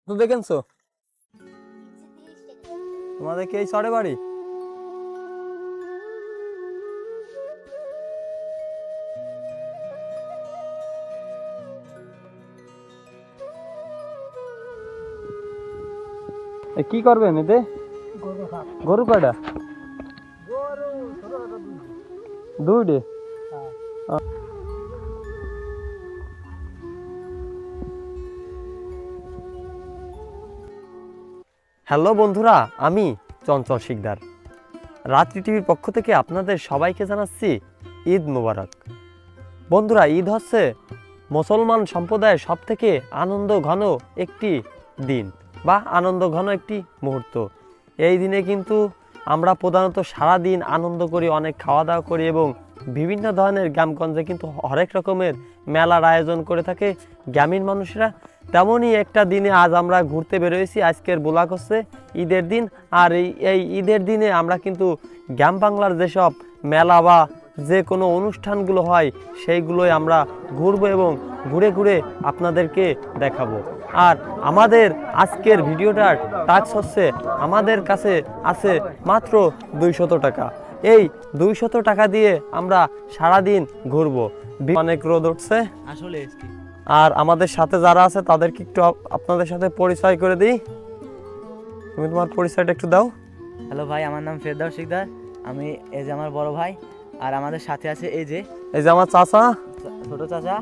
তো দেখেনছো তোমাদের কি এই চরে বাড়ি? কি করবেন এতে? গরু কয়টা? দুইটে। হ্যালো বন্ধুরা, আমি চঞ্চল শিকদার। রাত্রি টিভির পক্ষ থেকে আপনাদের সবাইকে জানাচ্ছি ঈদ মোবারক। বন্ধুরা, ঈদ হচ্ছে মুসলমান সম্প্রদায়ের সব থেকে আনন্দ ঘন একটি দিন বা আনন্দ ঘন একটি মুহূর্ত। এই দিনে কিন্তু আমরা প্রধানত সারাদিন আনন্দ করি, অনেক খাওয়া দাওয়া করি এবং বিভিন্ন ধরনের গ্রামগঞ্জে কিন্তু হরেক রকমের মেলার আয়োজন করে থাকে গ্রামীণ মানুষরা। তেমনই একটা দিনে আজ আমরা ঘুরতে বেরোয়েছি। আজকের ব্লগ হচ্ছে ঈদের দিন, আর এই ঈদের দিনে আমরা কিন্তু গ্রাম বাংলার যেসব মেলা বা যে কোনো অনুষ্ঠানগুলো হয় সেইগুলোই আমরা ঘুরবো এবং ঘুরে ঘুরে আপনাদেরকে দেখাবো। আর আমাদের আজকের ভিডিওটার টাস্ক হচ্ছে, আমাদের কাছে আছে মাত্র 200 টাকা। এই 200 টাকা দিয়ে আমরা সারাদিন ঘুরবো। অনেক রোদ উঠছে আসলে। আর আমাদের সাথে যারা আছে তাদেরকে একটু আপনাদের সাথে পরিচয় করে দিই। তুমি তোমার পরিচয়টা একটু দাও। হ্যালো ভাই, আমার নাম ফেরদাউস শিকদার। আমি এই যে আমার বড় ভাই, আর আমাদের সাথে আছে এই যে আমার চাচা, ছোট চাচা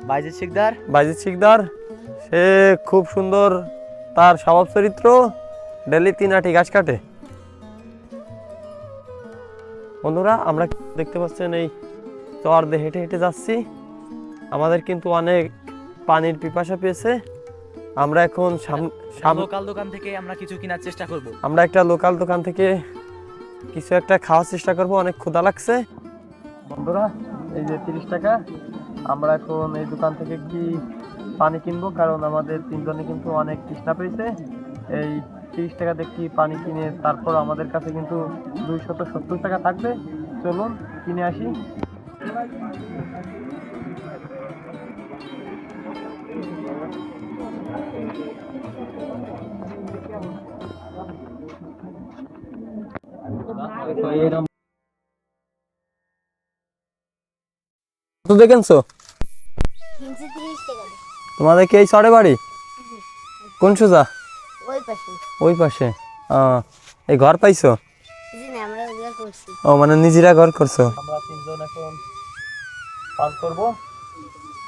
বাইজিৎ শিকদার। বাইজিৎ শিকদার, সে খুব সুন্দর, তার স্বভাব চরিত্র, ডেলি 3 আটি গাছ কাটে। বন্ধুরা, আমরা দেখতে পাচ্ছেন এই চর দিয়ে হেঁটে হেঁটে যাচ্ছি। আমাদের কিন্তু অনেক পানির পিপাসা পেয়েছে। আমরা এখন লোকাল দোকান থেকে আমরা কিছু কেনার চেষ্টা করব। আমরা একটা লোকাল দোকান থেকে কিছু একটা খাওয়ার চেষ্টা করব, অনেক ক্ষুধা লাগছে। বন্ধুরা, এই যে 30 টাকা, আমরা এখন এই দোকান থেকে কি পানি কিনবো, কারণ আমাদের তিনজনে কিন্তু অনেক তৃষ্ণা পেয়েছে। এই 30 টাকা দিয়ে কি পানি কিনে তারপর আমাদের কাছে কিন্তু 270 টাকা থাকবে। চলুন কিনে আসি। তো দেখেনছো তোমাদের কি এই চরে বাড়ি? কোন সোজা? ওই পাশে। এই ঘর পাইছো? ও, মানে নিজেরা ঘর করছো? আমরা তিনজন এখন পান করবো।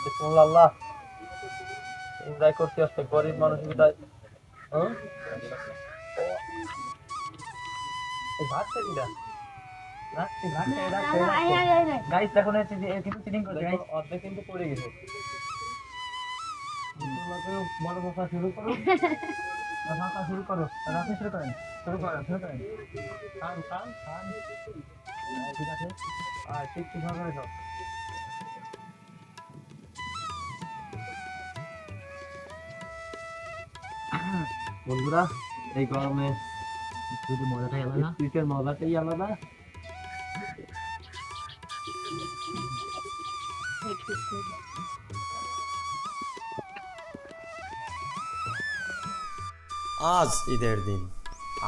বিসমিল্লাহ, এনজয় করতে আসছে গরিব মানুষ বিদায়। অর্ধেক কিন্তু পড়ে গেছে। বড় কথা শুরু করো, শুরু করো, আপনি শুরু করেন, শুরু করেন, শুরু করেন। খান খান খান, ঠিক আছে। আর ঠিক ভাবে সব বন্ধুরা, এই গরমে মজাটাই আলাদা, স্পিরিটের মজাটাই আলাদা। আজ ঈদের দিন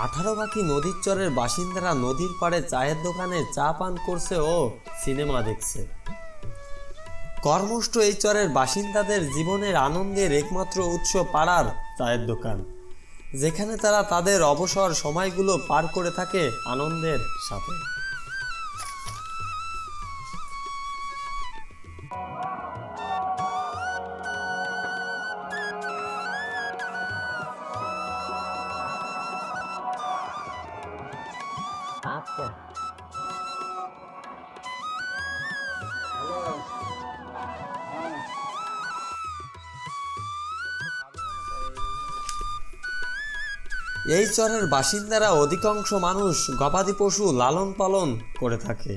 18 বাকি নদীর চরের বাসিন্দারা নদীর পাড়ে চায়ের দোকানে চা পান করছে ও সিনেমা দেখছে। কর্মষ্ট এই চরের বাসিন্দাদের জীবনের আনন্দের একমাত্র উৎস পাড়ার চায়ের দোকান, যেখানে তারা তাদের অবসর সময়গুলো পার করে থাকে আনন্দের সাথে। এই চরের বাসিন্দারা অধিকাংশ মানুষ গবাদি পশু লালন পালন করে থাকে।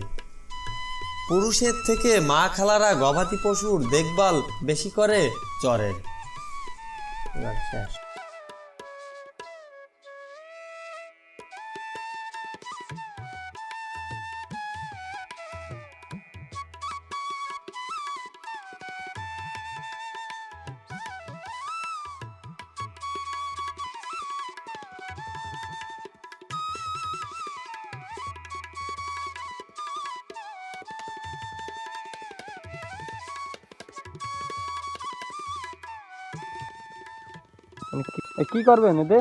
পুরুষের থেকে মা খালারা গবাদি পশুর দেখভাল বেশি করে চরের। মানে কি করবেন এতে?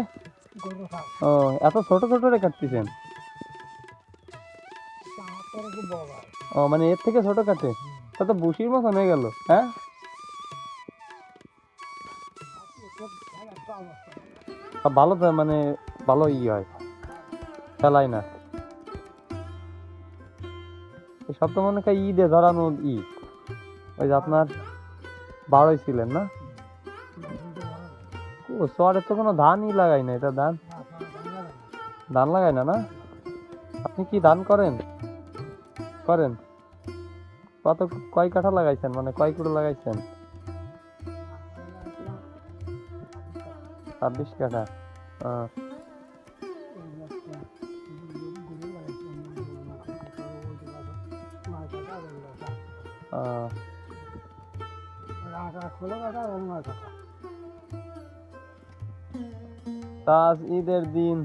ও এত ছোট ছোট রে কাটতেছেন? ও মানে এর থেকে ছোট কাটে, তা তো বুসির মতন হয়ে গেল। হ্যাঁ ভালো তো, মানে ভালো হয়, ফেলাই না। সব তো মনে হয় ঈদে ধরানো ওই যে আপনার বারোই ছিলেন না? ও চরে তো কোনো ধানই লাগাই না, এটা ধান লাগাই না। না আপনি কি ধান করেন? কয় কাঠা লাগাইছেন, মানে কয় কুড়ো লাগাইছেন? 26 কাঠা। তা আজ ঈদের দিন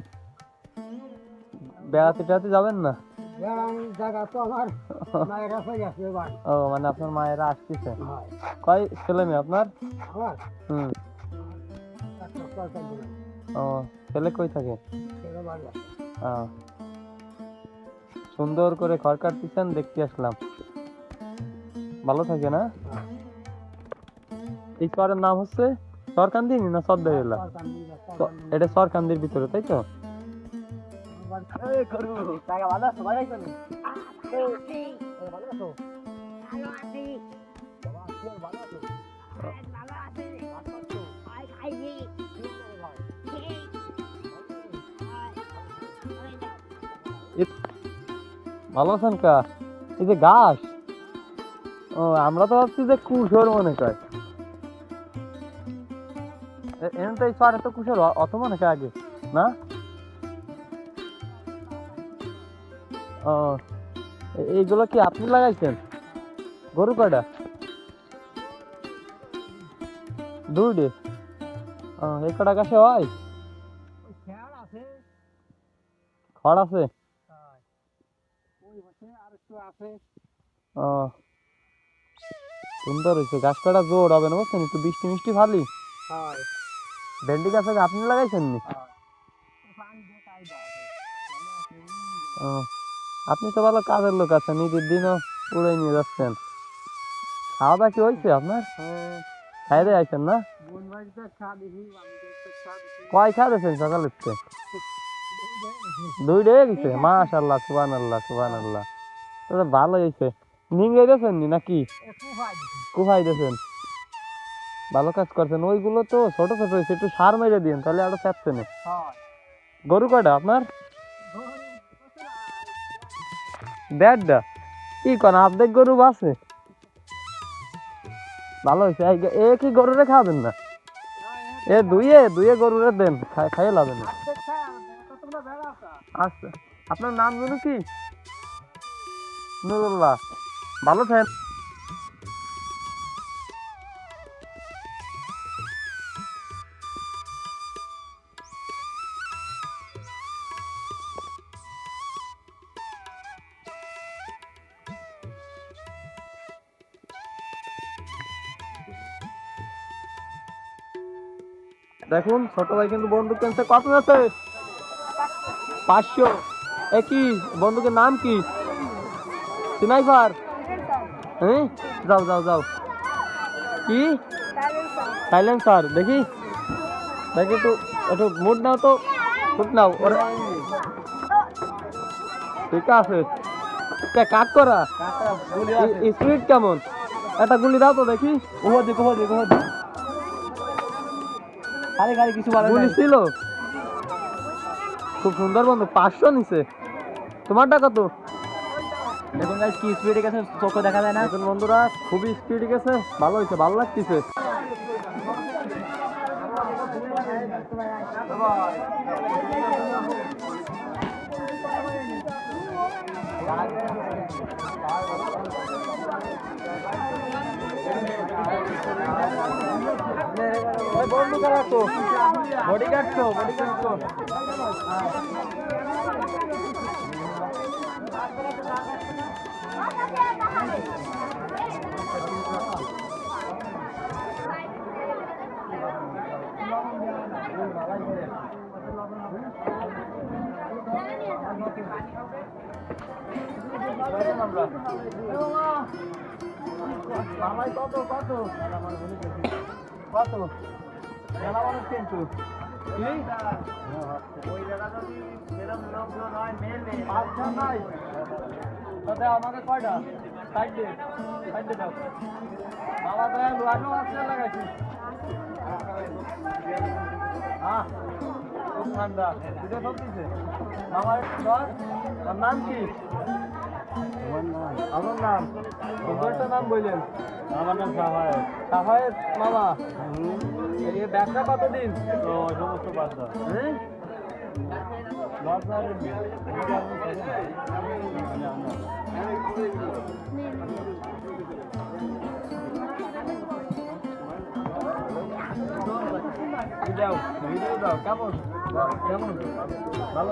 বেড়াতে টেড়াতে যাবেন না? ও মানে আপনার মায়েরা আসতেছে। কয় ছেলে মেয়ে আপনার? ও ছেলে কই থাকে? সুন্দর করে খড় কাটতেছেন, দেখতে আসলাম। ভালো থাকে না? এই চরের নাম হচ্ছে সরকান্দি না সর্দারিলা? এটা সরকান্দির ভিতরে, তাই তো? ভালো আছেন কা? এই যে ঘাস, ও আমরা তো ভাবছি যে কুশোর মনে কর। এমন তো এই চরে তো কুশোর অত মনে হয় আগে না? ও এইগুলো কি আপনি লাগাইছেন? গরু কয়টা? দুইটে। ও এই কটা গাছে হয়? খড় আছে? ও সুন্দর হয়েছে, গাছ কটা জোর হবে না বুঝছেন, একটু বৃষ্টি মিষ্টি ভালোই। ভেন্ডি গাছ আপনি লাগাইছেন নি? ও আপনি তো ভালো কাজের লোক আছেন, ঈদের দিনও উড়ে নিয়ে যাচ্ছেন। খাওয়া দাওয়া কি হয়েছে আপনার? খাই দিয়ে আইছেন না? কয় খা দিয়েছেন সকালের থেকে? দুইটা গেছে, মাশাআল্লাহ, সুবহানাল্লাহ সুবহানাল্লাহ। তো ভালো হয়েছে। নিংড়ে দিয়েছেন নি নাকি? কুফাই দিয়েছেন, ভালো কাজ করছেন। ওইগুলো তো ছোট ছোট হয়েছে, একটু সার মেরে দিন তাহলে আরো চাচ্ছে না। গরু কয়টা আপনার? 1.5টা। কি কোন অর্ধেক গরু আছে? ভালো হয়েছে। এ কি গরুরে খাবেন না? এ দুইয়ে গরুরে দেন, খাইয়ে লাবেন না। আচ্ছা আপনার নাম জানো কি? নুরুল্লাহ। ভালো থাকেন। দেখুন ছোট ভাই কিন্তু বন্দুক কিনছে। কত আছে? 500। কি বন্দুকের নাম কি? স্নাইপার? হ্যাঁ যাও যাও যাও। কি সাইলেন্সার? দেখি দেখি একটু একটু মুড নাও তো, ফুট নাও। ঠিক আছে, কাট করা স্পিড কেমন? একটা গুলি দাও তো দেখি। গুলি ছিল? খুব সুন্দর বন্ধু। 500 নিছে। তোমারটা কত? দেখুন গাইস কি স্পিডে গেছে, চোখে দেখা যায় না। দেখুন বন্ধুরা খুবই স্পিড গেছে, ভালো হয়েছে, ভালো লাগতেছে। বন্ধু কাটতো, বডি কাটতো, বডি কাটতো। মামাই কত কত কত মেলা মানুষ কিন্তু ওই জায়গা যদি এরকম লোকজন হয় মেলে আচ্ছা নাই তাতে আমাকে কয়টা সাইডে দাও মামা তো লোহানো আসলে লাগাইছি হ্যাঁ খুব ঠান্ডা দুটো সব দিছে মামার দশ আর নাম কি আমার নাম একটা নাম বললেন আমার নাম সাফায়েত সাফায়েত মামা এই ব্যবসা কতদিন তো সমস্ত ব্যবসা হ্যাঁ দাও ভিডিও দাও কেমন কেমন ভালো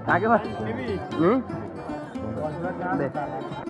আগে